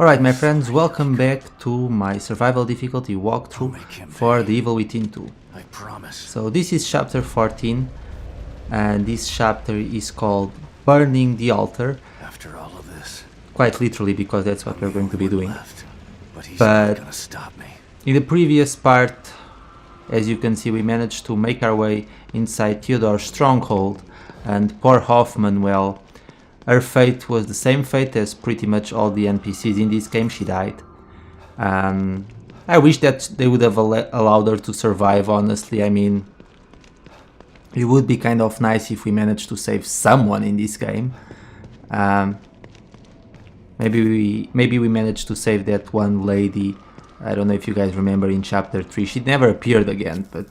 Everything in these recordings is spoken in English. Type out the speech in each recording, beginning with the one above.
Alright my friends, welcome back to my survival difficulty walkthrough for The Evil Within 2. I promise. So this is chapter 14 and this chapter is called Burning the Altar. After all of this, quite literally because that's what we're going to be doing. but he's But not gonna stop me. in the previous part, as you can see, we managed to make our way inside Theodore's stronghold, and poor Hoffman, well, her fate was the same fate as pretty much all the NPCs in this game. She died. I wish that they would have allowed her to survive, honestly. I mean, it would be kind of nice if we managed to save someone in this game. Maybe we managed to save that one lady. I don't know if you guys remember in chapter 3. She never appeared again, but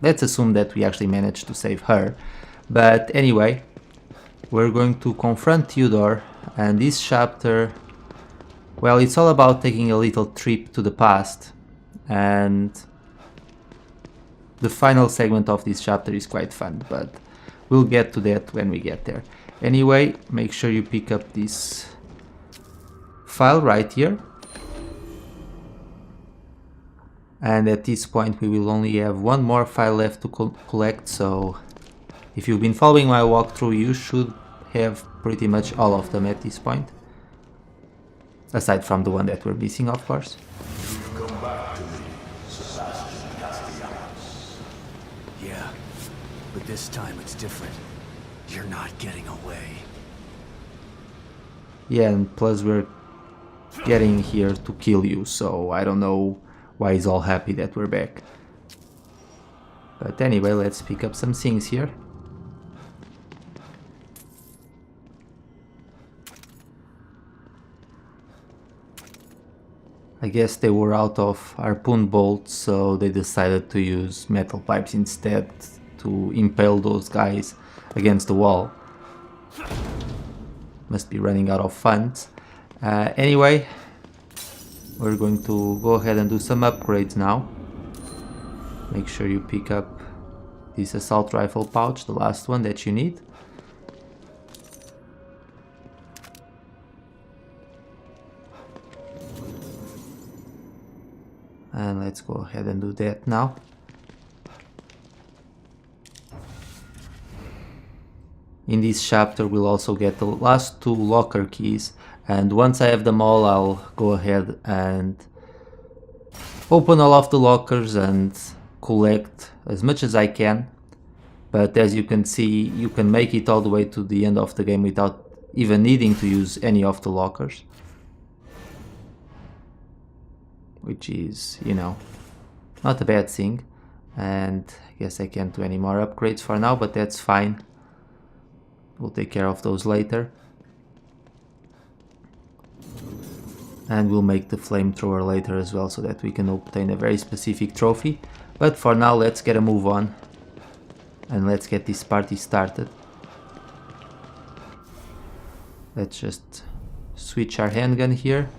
let's assume that we actually managed to save her. But anyway, we're going to confront Theodore, and this chapter, well, it's all about taking a little trip to the past, and the final segment of this chapter is quite fun, but we'll get to that when we get there. Anyway, make sure you pick up this file right here. And at this point we will only have one more file left to collect, so if you've been following my walkthrough you should have pretty much all of them at this point. Aside from the one that we're missing, of course. You've come back to me, Sebastian Castellanos. Yeah, but this time it's different. You're not getting away. Yeah, and plus we're getting here to kill you, so I don't know why he's all happy that we're back. But anyway, let's pick up some things here. I guess they were out of harpoon bolts, so they decided to use metal pipes instead to impale those guys against the wall. Must be running out of funds. Anyway, we're going to go ahead and do some upgrades now. Make sure you pick up this assault rifle pouch, the last one that you need. And let's go ahead and do that now. In this chapter we'll also get the last two locker keys, and once I have them all I'll go ahead and open all of the lockers and collect as much as I can. But as you can see, you can make it all the way to the end of the game without even needing to use any of the lockers. Which is, you know, not a bad thing. And I guess I can't do any more upgrades for now, but that's fine. We'll take care of those later. And we'll make the flamethrower later as well, so that we can obtain a very specific trophy. But for now, let's get a move on. And let's get this party started. Let's just switch our handgun here.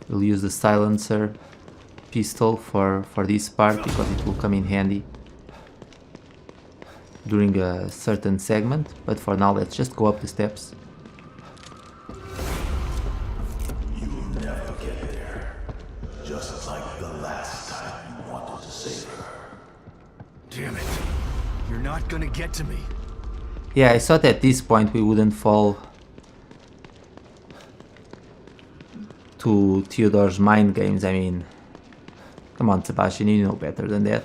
We'll use the silencer pistol for this part because it will come in handy during a certain segment, but for now let's just go up the steps. You'll never get there. Just like the last time you wanted to save her. Damn it. You're not gonna get to me. Yeah, I thought at this point we wouldn't fall to Theodore's mind games. I mean, come on Sebastian, you know better than that.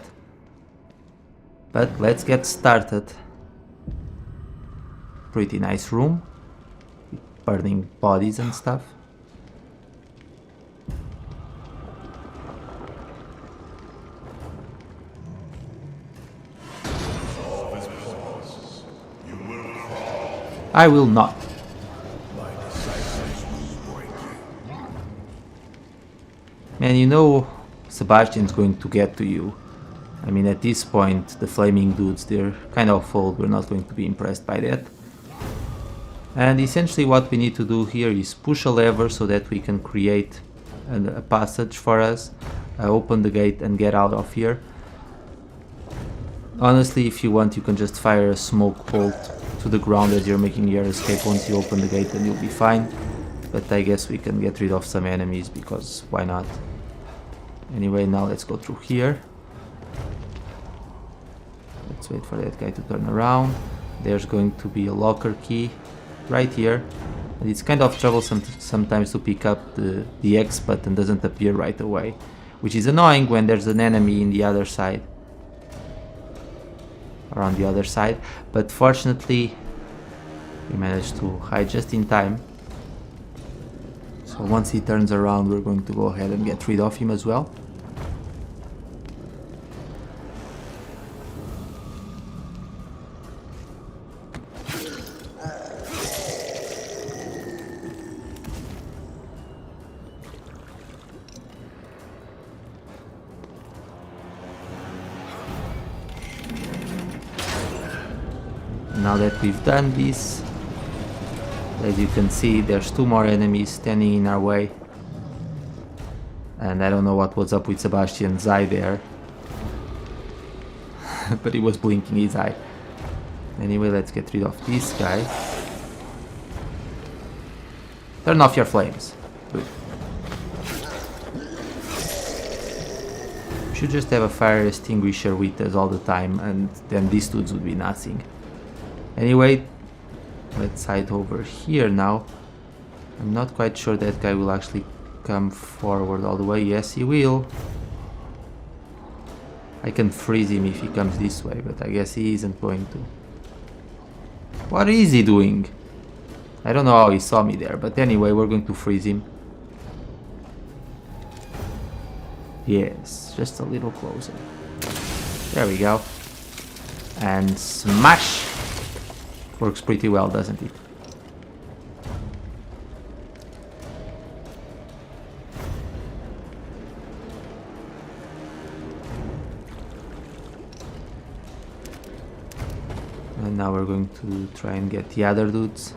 But let's get started. Pretty nice room, burning bodies and stuff. I will not. Man, you know Sebastian's going to get to you. I mean, at this point, the flaming dudes, they're kind of old. We're not going to be impressed by that. And essentially what we need to do here is push a lever so that we can create a passage for us. Open the gate and get out of here. Honestly, if you want, you can just fire a smoke bolt to the ground as you're making your escape once you open the gate and you'll be fine. But I guess we can get rid of some enemies, because why not? Anyway, now let's go through here. Let's wait for that guy to turn around. There's going to be a locker key right here. And it's kind of troublesome sometimes to pick up the X button doesn't appear right away, which is annoying when there's an enemy in the other side. Or on the other side. But fortunately, we managed to hide just in time. So once he turns around, we're going to go ahead and get rid of him as well. Now that we've done this, as you can see, there's 2 more enemies standing in our way. And I don't know what was up with Sebastian's eye there. But he was blinking his eye. Anyway, let's get rid of this guy. Turn off your flames. Good. We should just have a fire extinguisher with us all the time, and then these dudes would be nothing. Anyway, let's hide over here now. I'm not quite sure that guy will actually come forward all the way. Yes, he will. I can freeze him if he comes this way, but I guess he isn't going to. What is he doing? I don't know how he saw me there, but anyway, we're going to freeze him. Yes, just a little closer. There we go. And smash! Works pretty well, doesn't it? And now we're going to try and get the other dudes.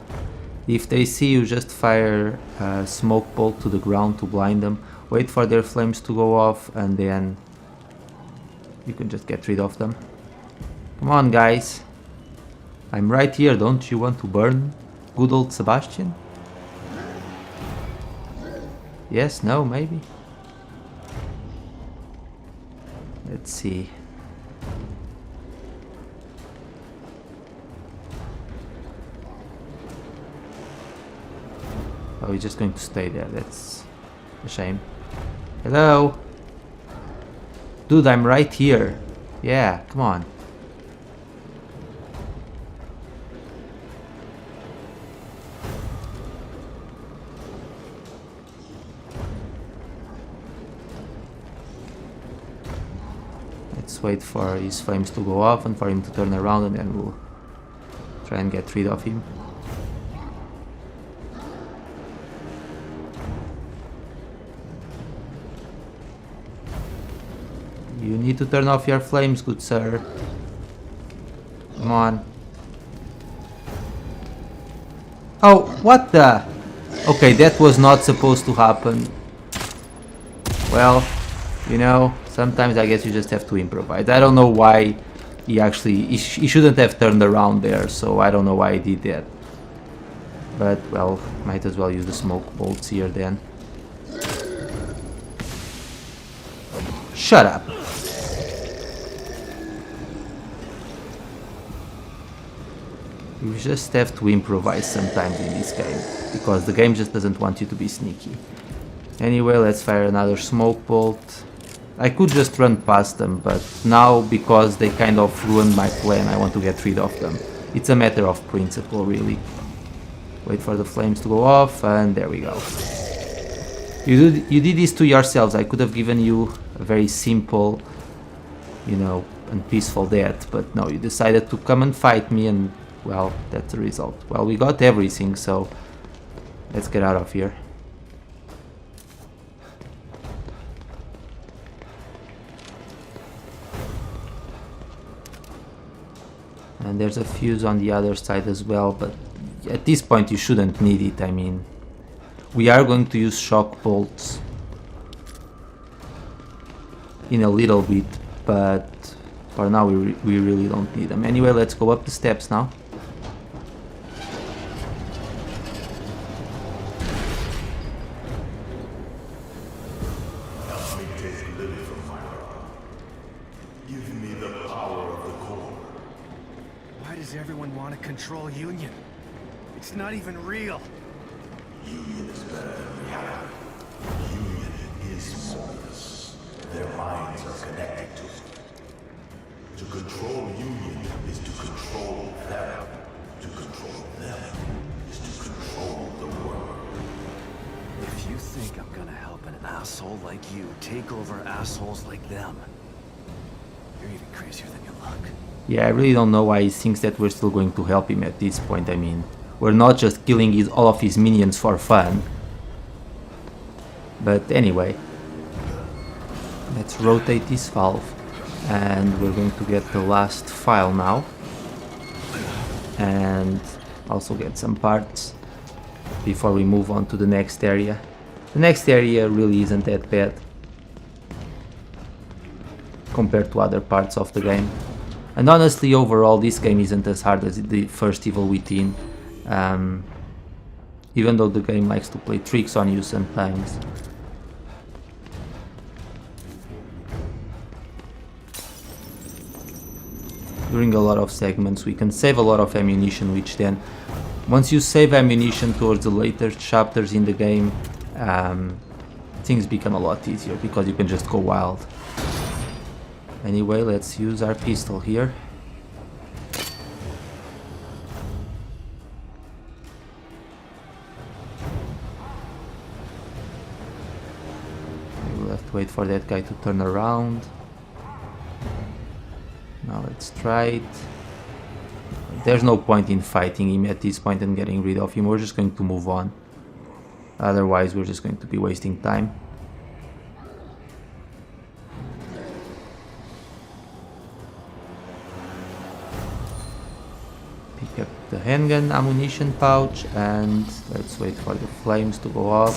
If they see you, just fire a smoke bolt to the ground to blind them. Wait for their flames to go off, and then you can just get rid of them. Come on, guys. I'm right here, don't you want to burn good old Sebastian? Yes, no, maybe? Let's see. Oh, he's just going to stay there, that's a shame. Hello? Dude, I'm right here. Yeah, come on. Let's wait for his flames to go off and for him to turn around, and then we'll try and get rid of him. You need to turn off your flames, good sir. Come on. Oh, what the? Okay, that was not supposed to happen. Well, you know, sometimes I guess you just have to improvise. I don't know why he shouldn't have turned around there, so I don't know why he did that. But, well, might as well use the smoke bolts here then. Shut up! You just have to improvise sometimes in this game, because the game just doesn't want you to be sneaky. Anyway, let's fire another smoke bolt. I could just run past them, but now, because they kind of ruined my plan, I want to get rid of them. It's a matter of principle, really. Wait for the flames to go off, and there we go. You did this to yourselves. I could have given you a very simple, you know, and peaceful death, but no, you decided to come and fight me, and well, that's the result. Well, we got everything, so let's get out of here. And there's a fuse on the other side as well, but at this point you shouldn't need it. I mean, we are going to use shock bolts in a little bit, but for now we really don't need them. Anyway, let's go up the steps now. Give me the power of the core. Why does everyone want to control Union? It's not even real. Union is better than reality. Union is Morpheus. Their minds are connected to it. To control Union is to control them. To control them is to control the world. If you think I'm gonna help an asshole like you take over assholes like them, you're even crazier than you look. Yeah, I really don't know why he thinks that we're still going to help him at this point. I mean, we're not just killing all of his minions for fun. But anyway, let's rotate this valve. And we're going to get the last file now. And also get some parts before we move on to the next area. The next area really isn't that bad compared to other parts of the game. And honestly, overall, this game isn't as hard as the first Evil Within. Even though the game likes to play tricks on you sometimes. During a lot of segments we can save a lot of ammunition, which then, once you save ammunition towards the later chapters in the game, things become a lot easier because you can just go wild. Anyway, let's use our pistol here. We'll have to wait for that guy to turn around. Now let's try it. There's no point in fighting him at this point and getting rid of him. We're just going to move on. Otherwise, we're just going to be wasting time. Pick up the handgun ammunition pouch and let's wait for the flames to go off.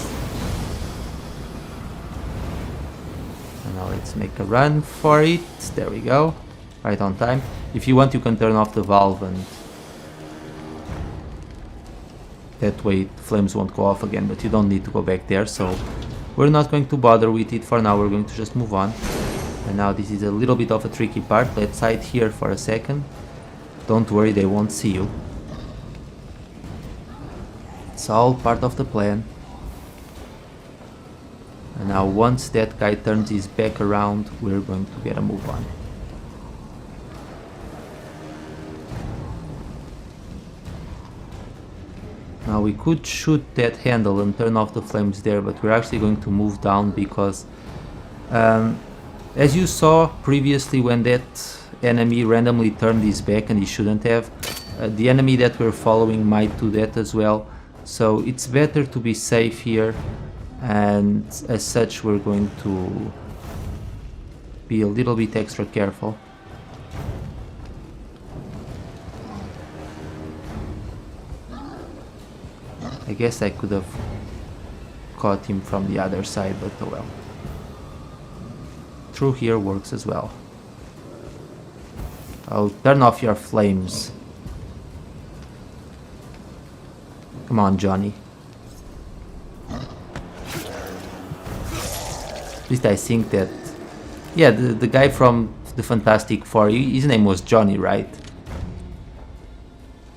And now let's make a run for it. There we go. Right on time. If you want, you can turn off the valve and that way flames won't go off again, but you don't need to go back there, so we're not going to bother with it for now. We're going to just move on. And now this is a little bit of a tricky part. Let's hide here for a second. Don't worry, they won't see you. It's all part of the plan. And now once that guy turns his back around, we're going to get a move on. Now we could shoot that handle and turn off the flames there, but we're actually going to move down because as you saw previously, when that enemy randomly turned his back and he shouldn't have, the enemy that we're following might do that as well. So it's better to be safe here, and as such we're going to be a little bit extra careful. I guess I could have caught him from the other side, but oh well. Through here works as well. I'll turn off your flames. Come on, Johnny. At least I think that... Yeah, the guy from the Fantastic Four, his name was Johnny, right?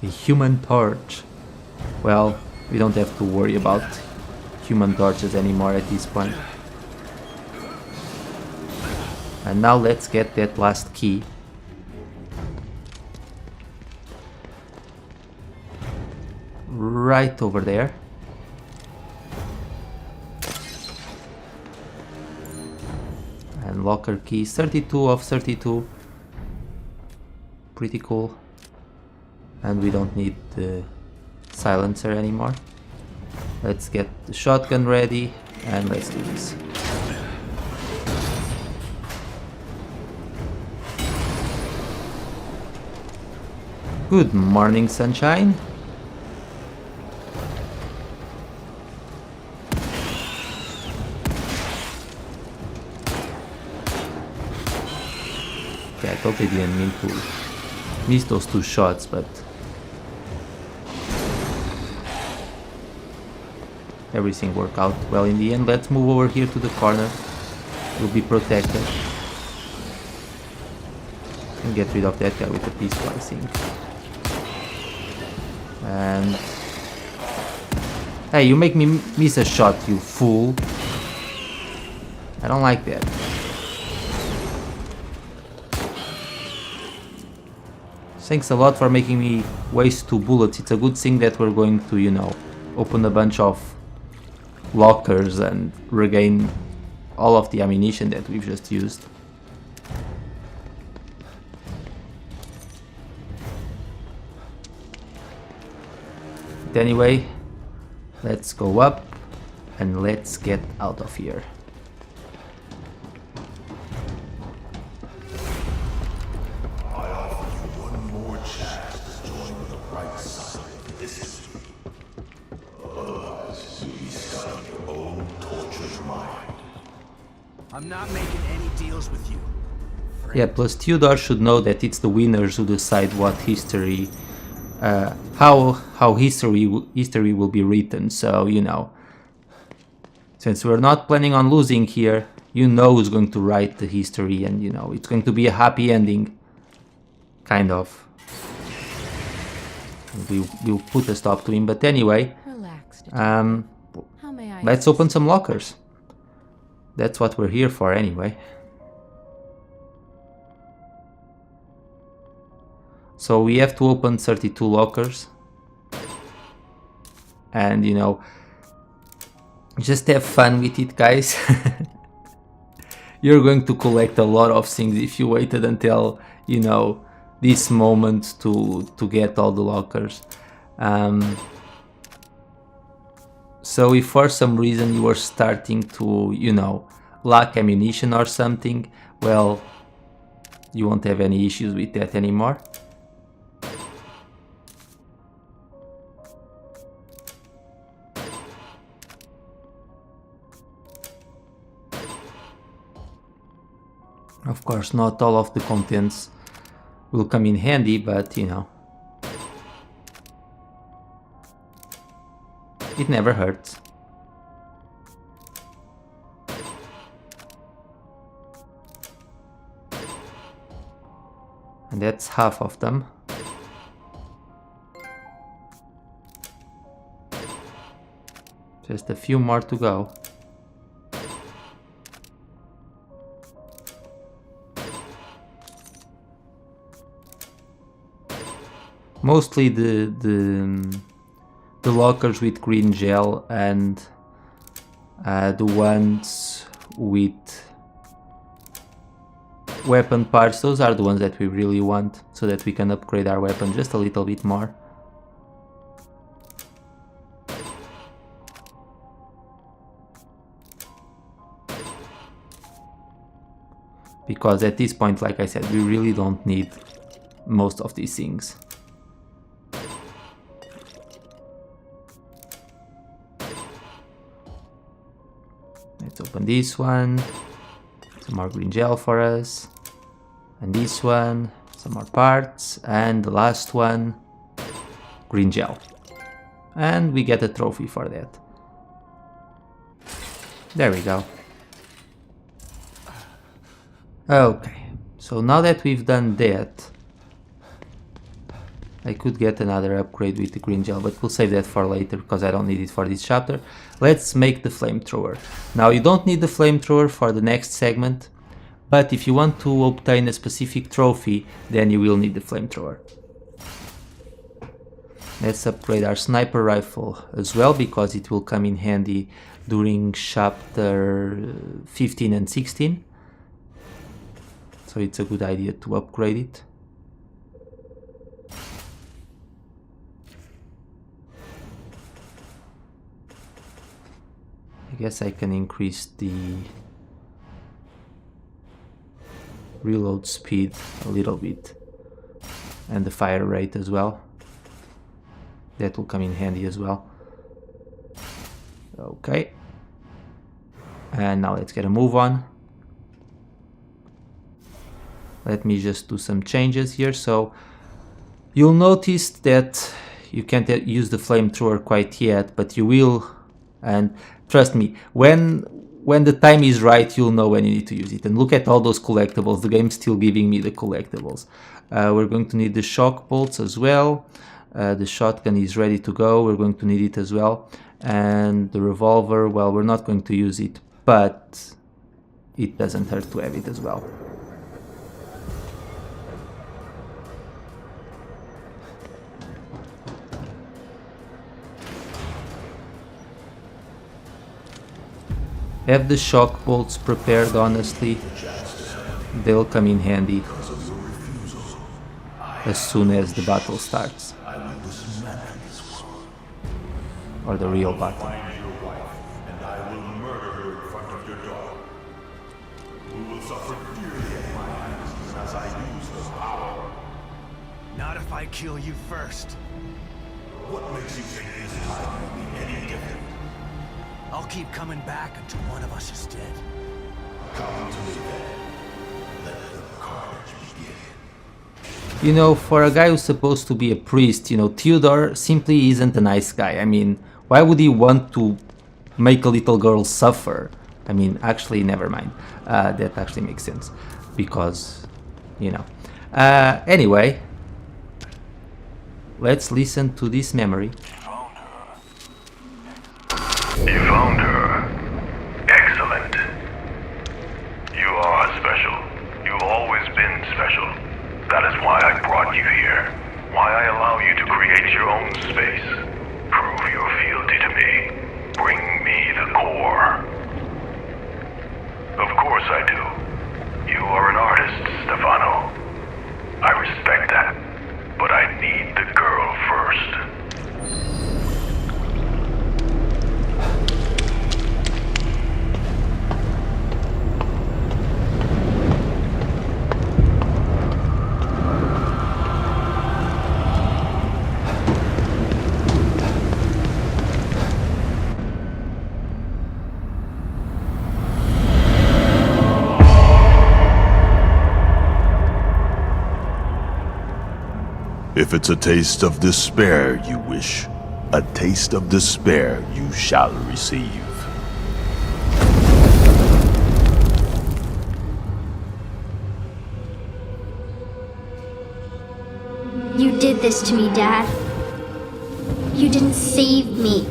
The Human Torch. Well, we don't have to worry about Human Torches anymore at this point. And now let's get that last key. Right over there. And locker keys, 32 of 32. Pretty cool. And we don't need the silencer anymore. Let's get the shotgun ready and let's do this. Good morning, sunshine. Okay, I totally didn't mean to miss those two shots, but everything worked out well in the end. Let's move over here to the corner. We'll be protected. And get rid of that guy with the P-splicing. And... Hey, you make me miss a shot, you fool. I don't like that. Thanks a lot for making me waste 2 bullets. It's a good thing that we're going to, you know, open a bunch of lockers and regain all of the ammunition that we've just used. But anyway, let's go up and let's get out of here. I offer you one more chance to join the right side of history. Otherwise, you'll be stuck in your own tortured mind. I'm not making any deals with you. Yeah, plus Theodore should know that it's the winners who decide what history, how history will be written. So, you know, since we're not planning on losing here, you know who's going to write the history, and you know it's going to be a happy ending, kind of. We'll put a stop to him. But anyway, let's open some lockers. That's what we're here for, anyway. So we have to open 32 lockers, and you know, just have fun with it, guys. You're going to collect a lot of things if you waited until, you know, this moment to get all the lockers. So if for some reason you are starting to, you know, lack ammunition or something, well, you won't have any issues with that anymore. Of course, not all of the contents will come in handy, but you know, it never hurts. And that's half of them. Just a few more to go. Mostly the lockers with green gel and the ones with weapon parts, those are the ones that we really want, so that we can upgrade our weapon just a little bit more. Because at this point, like I said, we really don't need most of these things. Let's open this one, some more green gel for us, and this one, some more parts, and the last one, green gel. And we get a trophy for that. There we go. Okay, so now that we've done that, I could get another upgrade with the green gel, but we'll save that for later because I don't need it for this chapter. Let's make the flamethrower. Now you don't need the flamethrower for the next segment, but if you want to obtain a specific trophy, then you will need the flamethrower. Let's upgrade our sniper rifle as well, because it will come in handy during chapter 15 and 16. So it's a good idea to upgrade it. I guess I can increase the reload speed a little bit and the fire rate as well. That will come in handy as well. Okay. And now let's get a move on. Let me just do some changes here. So you'll notice that you can't use the flamethrower quite yet, but you will. And trust me, when when the time is right, you'll know when you need to use it. And look at all those collectibles. The game's still giving me the collectibles. We're going to need the shock bolts as well. The shotgun is ready to go. We're going to need it as well. And the revolver, well, we're not going to use it, but it doesn't hurt to have it as well. Have the shock bolts prepared, honestly. They'll come in handy as soon as the battle starts. Or the real battle. Find your wife, and I will murder her in front of your daughter, who will suffer dearly at my hands as I use her power. Not if I kill you first. What makes you think this time will be any different? I'll keep coming back until one of us is dead. Come to me then. Let the carnage begin. You know, for a guy who's supposed to be a priest, you know, Theodore simply isn't a nice guy. I mean, why would he want to make a little girl suffer? I mean, actually, never mind. That actually makes sense. Because, you know. Anyway, let's listen to this memory. You found her. Excellent. You are special. You've always been special. That is why I brought you here. Why I allow you to create your own space. Prove your fealty to me. Bring me the core. Of course I do. You are an artist, Stefano. I respect that. But I need the girl first. If it's a taste of despair you wish, a taste of despair you shall receive. You did this to me, Dad. You didn't save me.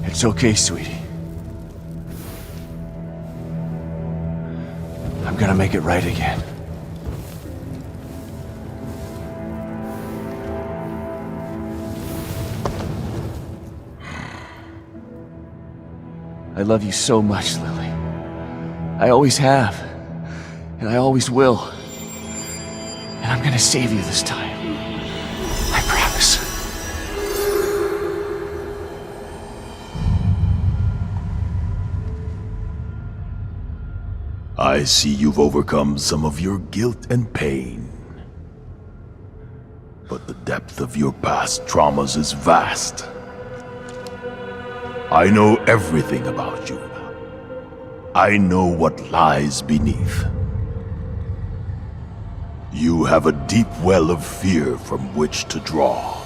It's okay, sweetie. I'm gonna make it right again. I love you so much, Lily. I always have. And I always will. And I'm gonna save you this time. I promise. I see you've overcome some of your guilt and pain. But the depth of your past traumas is vast. I know everything about you. I know what lies beneath. You have a deep well of fear from which to draw.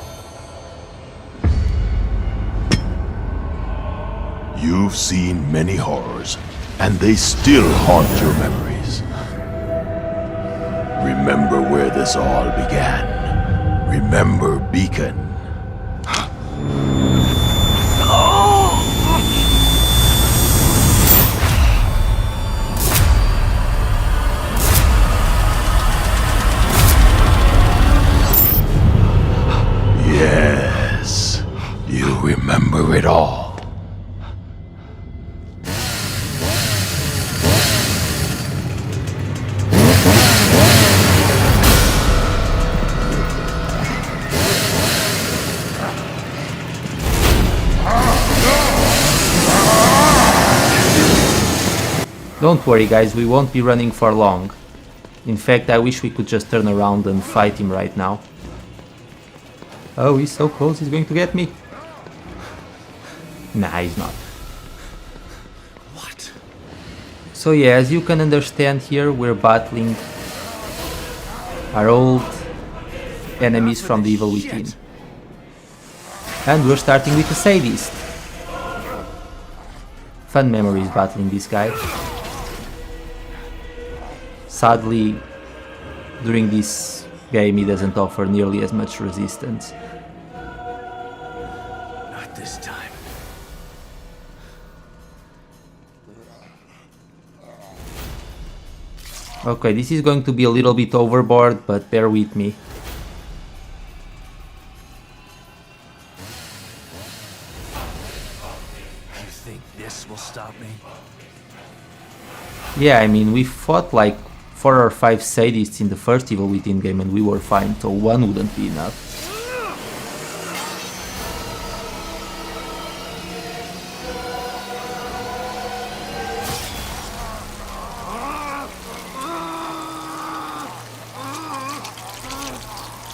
You've seen many horrors, and they still haunt your memories. Remember where this all began. Remember Beacon. Yes, you remember it all. Don't worry guys, we won't be running for long. In fact, I wish we could just turn around and fight him right now. Oh, he's so close, he's going to get me. Nah, he's not. What? So yeah, as you can understand here, we're battling our old enemies from the evil within. And we're starting with a sadist. Fun memories battling this guy. Sadly, during this game he doesn't offer nearly as much resistance. Not this time. Okay, this is going to be a little bit overboard, but bear with me. You think this will stop me? Yeah, I mean, we fought like 4 or 5 sadists in the first Evil Within game and we were fine, so one wouldn't be enough.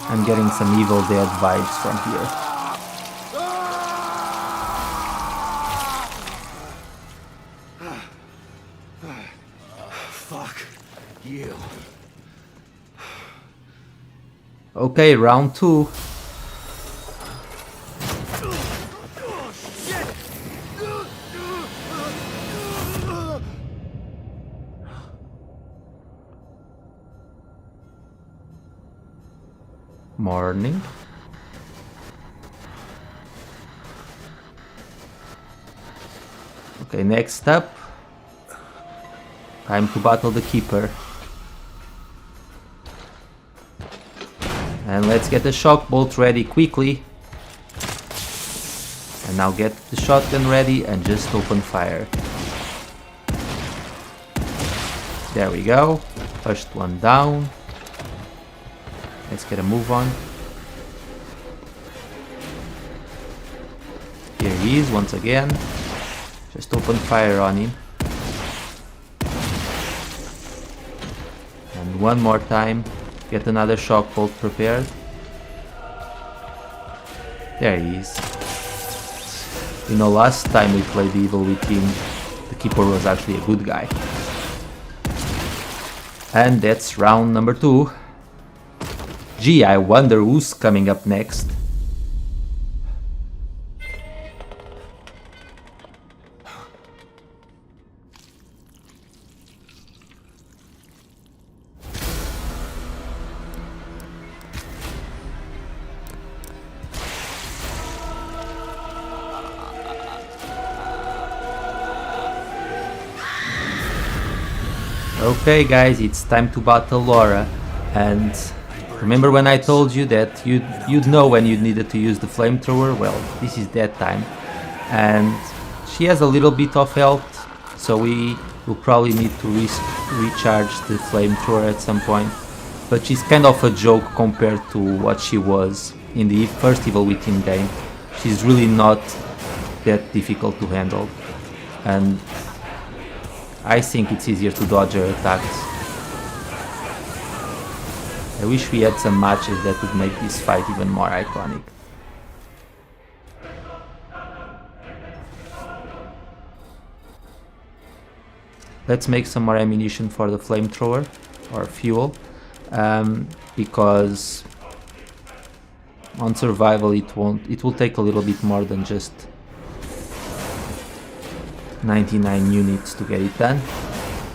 I'm getting some Evil Dead vibes from here. Fuck you. Okay, round 2. Morning. Okay, next up, time to battle the Keeper. And let's get the shock bolt ready quickly. And now get the shotgun ready and just open fire. There we go. First one down. Let's get a move on. Here he is once again. Just open fire on him. And one more time. Get another shock bolt prepared. There he is. You know, last time we played the Evil Within, the Keeper was actually a good guy. And that's round number 2. Gee, I wonder who's coming up next. Okay guys, it's time to battle Laura, and remember when I told you that you'd know when you needed to use the flamethrower? Well, this is that time. And she has a little bit of health, so we will probably need to recharge the flamethrower at some point. But she's kind of a joke compared to what she was in the first Evil Within game. She's really not that difficult to handle. And I think it's easier to dodge her attacks. I wish we had some matches that would make this fight even more iconic. Let's make some more ammunition for the flamethrower, or fuel, because on survival it will take a little bit more than just 99 units to get it done,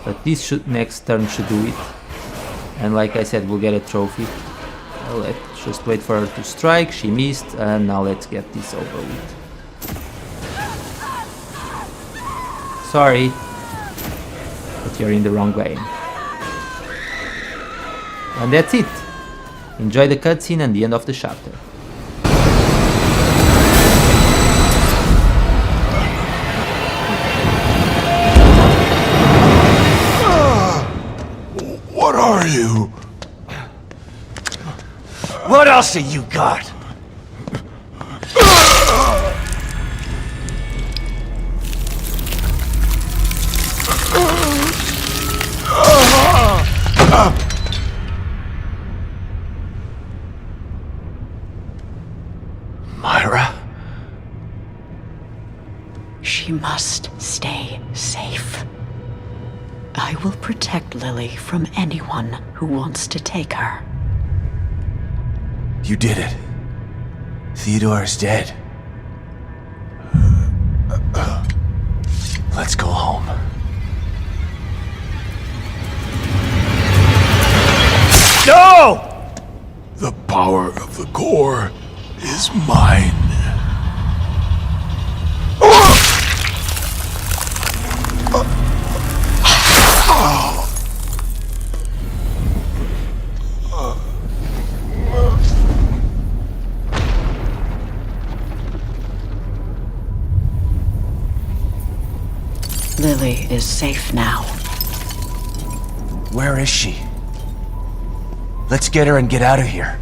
but this next turn should do it. And like I said, we'll get a trophy. Well, let's just wait for her to strike. She missed, and now let's get this over with. Sorry, but you're in the wrong game. And that's it. Enjoy the cutscene and the end of the chapter. What are you? What else have you got? Myra? She must stay safe. I will protect Lily from anyone who wants to take her. You did it. Theodore is dead. Let's go home. No! The power of the core is mine. Lily is safe now. Where is she? Let's get her and get out of here.